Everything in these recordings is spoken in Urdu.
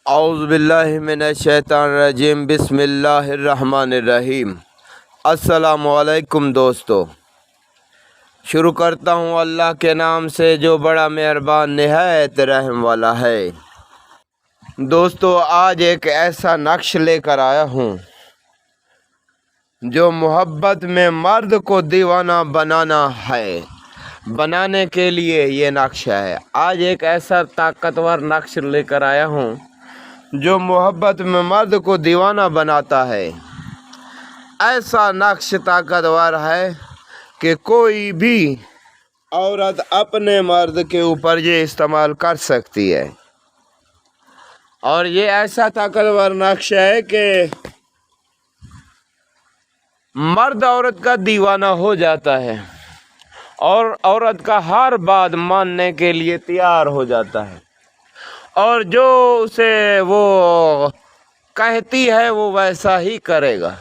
اعوذ باللہ من الشیطان الرجیم، بسم اللہ الرحمن الرحیم۔ السلام علیکم دوستو، شروع کرتا ہوں اللہ کے نام سے جو بڑا مہربان نہایت رحم والا ہے۔ دوستو، آج ایک ایسا نقش لے کر آیا ہوں جو محبت میں مرد کو دیوانہ بنانا ہے، بنانے کے لیے یہ نقش ہے۔ آج ایک ایسا طاقتور نقش لے کر آیا ہوں جو محبت میں مرد کو دیوانہ بناتا ہے۔ ایسا نقش طاقتور ہے کہ کوئی بھی عورت اپنے مرد کے اوپر یہ استعمال کر سکتی ہے، اور یہ ایسا طاقتور نقش ہے کہ مرد عورت کا دیوانہ ہو جاتا ہے اور عورت کا ہر بات ماننے کے لیے تیار ہو جاتا ہے، اور جو اسے وہ کہتی ہے وہ ویسا ہی کرے گا۔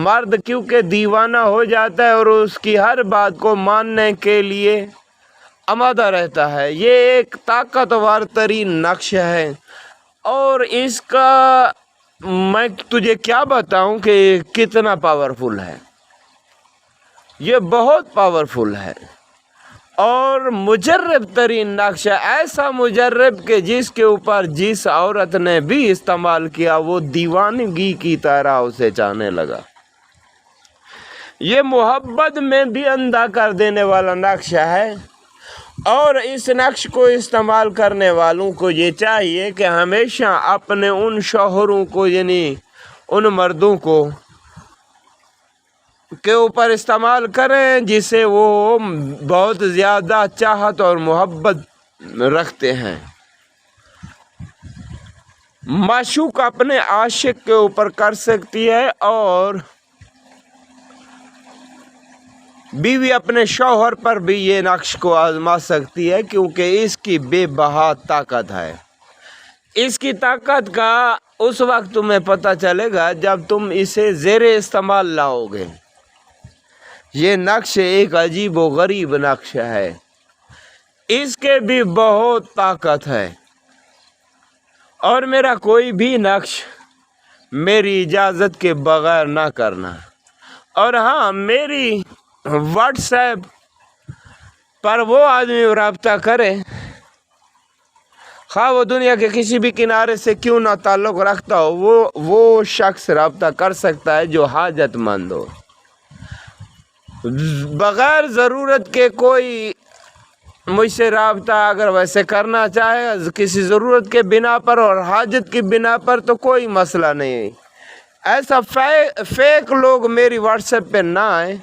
مرد کیونکہ دیوانہ ہو جاتا ہے اور اس کی ہر بات کو ماننے کے لیے آمادہ رہتا ہے۔ یہ ایک طاقتور ترین نقش ہے، اور اس کا میں تجھے کیا بتاؤں کہ کتنا پاورفل ہے۔ یہ بہت پاورفل ہے اور مجرب ترین نقش ہے، ایسا مجرب کہ جس کے اوپر جس عورت نے بھی استعمال کیا وہ دیوانگی کی طرح اسے چاہنے لگا۔ یہ محبت میں بھی اندھا کر دینے والا نقش ہے، اور اس نقش کو استعمال کرنے والوں کو یہ چاہیے کہ ہمیشہ اپنے ان شوہروں کو، یعنی ان مردوں کو کے اوپر استعمال کریں جسے وہ بہت زیادہ چاہت اور محبت رکھتے ہیں۔ معشوق اپنے عاشق کے اوپر کر سکتی ہے، اور بیوی اپنے شوہر پر بھی یہ نقش کو آزما سکتی ہے، کیونکہ اس کی بے بہا طاقت ہے۔ اس کی طاقت کا اس وقت تمہیں پتہ چلے گا جب تم اسے زیر استعمال لاؤ گے۔ یہ نقش ایک عجیب و غریب نقش ہے، اس کے بھی بہت طاقت ہے، اور میرا کوئی بھی نقش میری اجازت کے بغیر نہ کرنا۔ اور ہاں، میری واٹس ایپ پر وہ آدمی رابطہ کرے، خواہ وہ دنیا کے کسی بھی کنارے سے کیوں نہ تعلق رکھتا ہو، وہ شخص رابطہ کر سکتا ہے جو حاجت مند ہو، بغیر ضرورت کے۔ کوئی مجھ سے رابطہ اگر ویسے کرنا چاہے کسی ضرورت کے بنا پر اور حاجت کی بنا پر تو کوئی مسئلہ نہیں۔ ایسا فیک لوگ میری واٹس ایپ پہ نہ آئیں،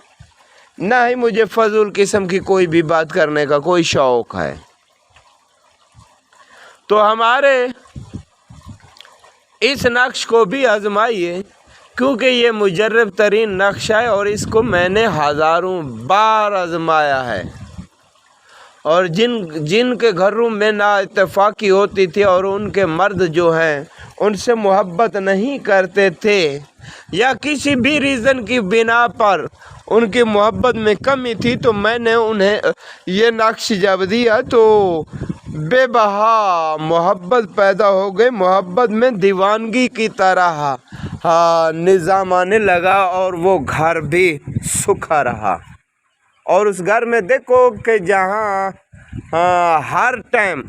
نہ ہی مجھے فضول قسم کی کوئی بھی بات کرنے کا کوئی شوق ہے۔ تو ہمارے اس نقش کو بھی آزمائیے، کیونکہ یہ مجرب ترین نقش ہے، اور اس کو میں نے ہزاروں بار آزمایا ہے، اور جن کے گھروں میں نا اتفاقی ہوتی تھی اور ان کے مرد جو ہیں ان سے محبت نہیں کرتے تھے، یا کسی بھی ریزن کی بنا پر ان کی محبت میں کمی تھی، تو میں نے انہیں یہ نقش جب دیا تو بے بہا محبت پیدا ہو گئی۔ محبت میں دیوانگی کی طرح نظام آنے لگا، اور وہ گھر بھی سکھا رہا۔ اور اس گھر میں دیکھو کہ جہاں ہر ٹائم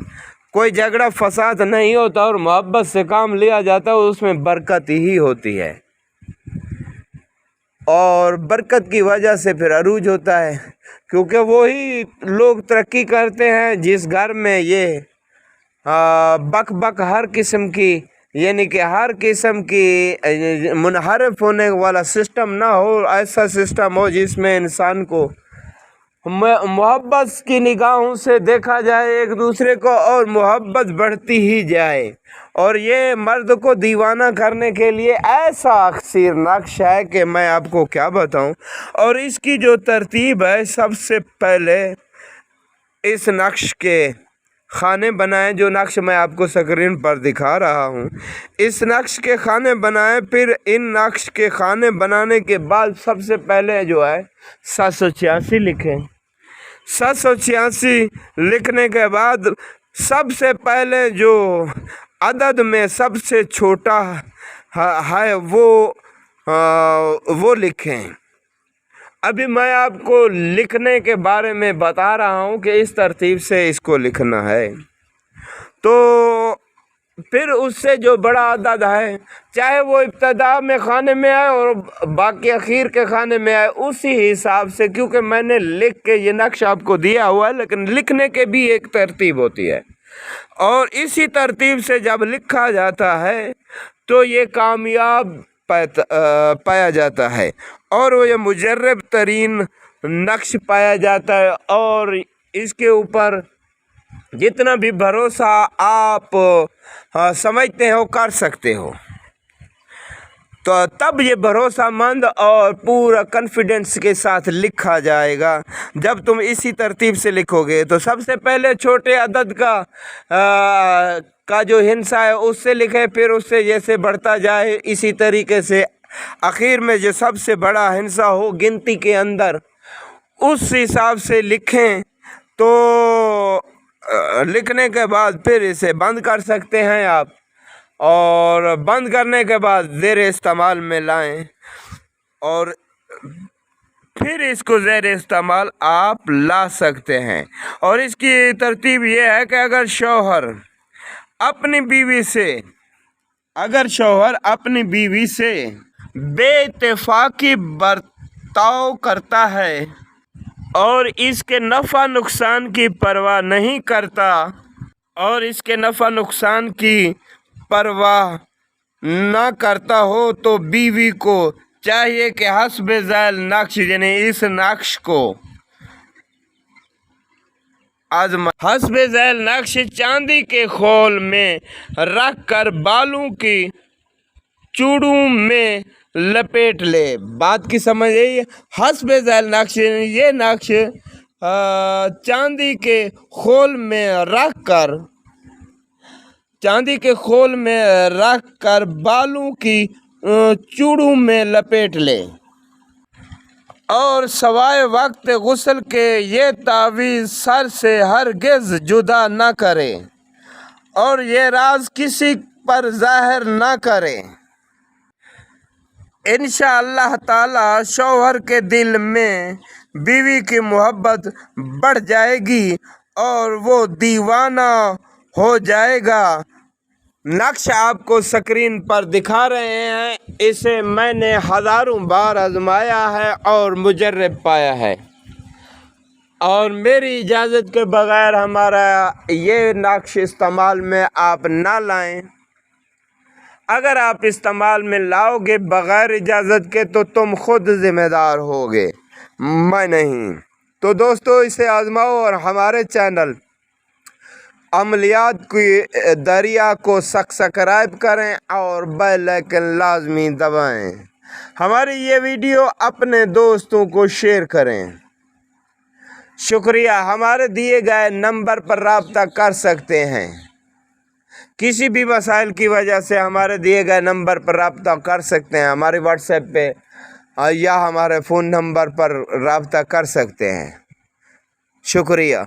کوئی جھگڑا فساد نہیں ہوتا اور محبت سے کام لیا جاتا ہے، اس میں برکت ہی ہوتی ہے، اور برکت کی وجہ سے پھر عروج ہوتا ہے، کیونکہ وہی لوگ ترقی کرتے ہیں جس گھر میں یہ بک ہر قسم کی، یعنی کہ ہر قسم کی منحرف ہونے والا سسٹم نہ ہو۔ ایسا سسٹم ہو جس میں انسان کو محبت کی نگاہوں سے دیکھا جائے ایک دوسرے کو، اور محبت بڑھتی ہی جائے۔ اور یہ مرد کو دیوانہ کرنے کے لیے ایسا اکثر نقش ہے کہ میں آپ کو کیا بتاؤں۔ اور اس کی جو ترتیب ہے، سب سے پہلے اس نقش کے خانے بنائیں، جو نقش میں آپ کو اسکرین پر دکھا رہا ہوں۔ اس نقش کے خانے بنائیں، پھر ان نقش کے خانے بنانے کے بعد سب سے پہلے جو ہے 786 لکھیں۔ 786 لکھنے کے بعد سب سے پہلے جو عدد میں سب سے چھوٹا ہے وہ لکھیں۔ ابھی میں آپ کو لکھنے کے بارے میں بتا رہا ہوں کہ اس ترتیب سے اس کو لکھنا ہے۔ تو پھر اس سے جو بڑا عدد ہے، چاہے وہ ابتدا میں خانے میں آئے اور باقی اخیر کے خانے میں آئے، اسی حساب سے، کیونکہ میں نے لکھ کے یہ نقش آپ کو دیا ہوا ہے، لیکن لکھنے کے بھی ایک ترتیب ہوتی ہے، اور اسی ترتیب سے جب لکھا جاتا ہے تو یہ کامیاب پایا جاتا ہے، اور وہ یہ مجرب ترین نقش پایا جاتا ہے، اور اس کے اوپر جتنا بھی بھروسہ آپ سمجھتے ہو کر سکتے ہو، تو تب یہ بھروسہ مند اور پورا کانفیڈنس کے ساتھ لکھا جائے گا۔ جب تم اسی ترتیب سے لکھو گے تو سب سے پہلے چھوٹے عدد کا جو ہندسہ ہے اس سے لکھیں، پھر اس سے جیسے بڑھتا جائے اسی طریقے سے اخیر میں جو سب سے بڑا ہندسہ ہو گنتی کے اندر اس حساب سے لکھیں۔ تو لکھنے کے بعد پھر اسے بند کر سکتے ہیں آپ، اور بند کرنے کے بعد زیر استعمال میں لائیں، اور پھر اس کو زیر استعمال آپ لا سکتے ہیں۔ اور اس کی ترتیب یہ ہے کہ اگر شوہر اپنی بیوی سے بے اتفاقی برتاؤ کرتا ہے اور اس کے نفع نقصان کی پرواہ نہیں نہ کرتا ہو تو بیوی کو چاہیے کہ حسب ذیل نقش، یعنی اس نقش کو حسب ذیل نقش چاندی کے خول میں رکھ کر بالوں کی چوڑوں میں لپیٹ لے۔ بات کی سمجھ آئی؟ حسب ذیل نقش یہ نقش چاندی کے خول میں رکھ کر بالوں کی چوڑوں میں لپیٹ لے، اور سوائے وقت غسل کے یہ تعویذ سر سے ہرگز جدا نہ کرے، اور یہ راز کسی پر ظاہر نہ کرے۔ انشاءاللہ تعالی شوہر کے دل میں بیوی کی محبت بڑھ جائے گی اور وہ دیوانہ ہو جائے گا۔ نقش آپ کو سکرین پر دکھا رہے ہیں، اسے میں نے ہزاروں بار آزمایا ہے اور مجرب پایا ہے، اور میری اجازت کے بغیر ہمارا یہ نقش استعمال میں آپ نہ لائیں۔ اگر آپ استعمال میں لاؤ گے بغیر اجازت کے تو تم خود ذمہ دار ہوگے، میں نہیں۔ تو دوستو اسے آزماؤ اور ہمارے چینل عملیات کی دریا کو سبسکرائب کریں اور بیل آئیکن لازمی دبائیں۔ ہماری یہ ویڈیو اپنے دوستوں کو شیئر کریں۔ شکریہ۔ ہمارے دیے گئے نمبر پر رابطہ کر سکتے ہیں، کسی بھی مسائل کی وجہ سے ہمارے دیے گئے نمبر پر رابطہ کر سکتے ہیں، ہمارے واٹس ایپ پہ یا ہمارے فون نمبر پر رابطہ کر سکتے ہیں۔ شکریہ۔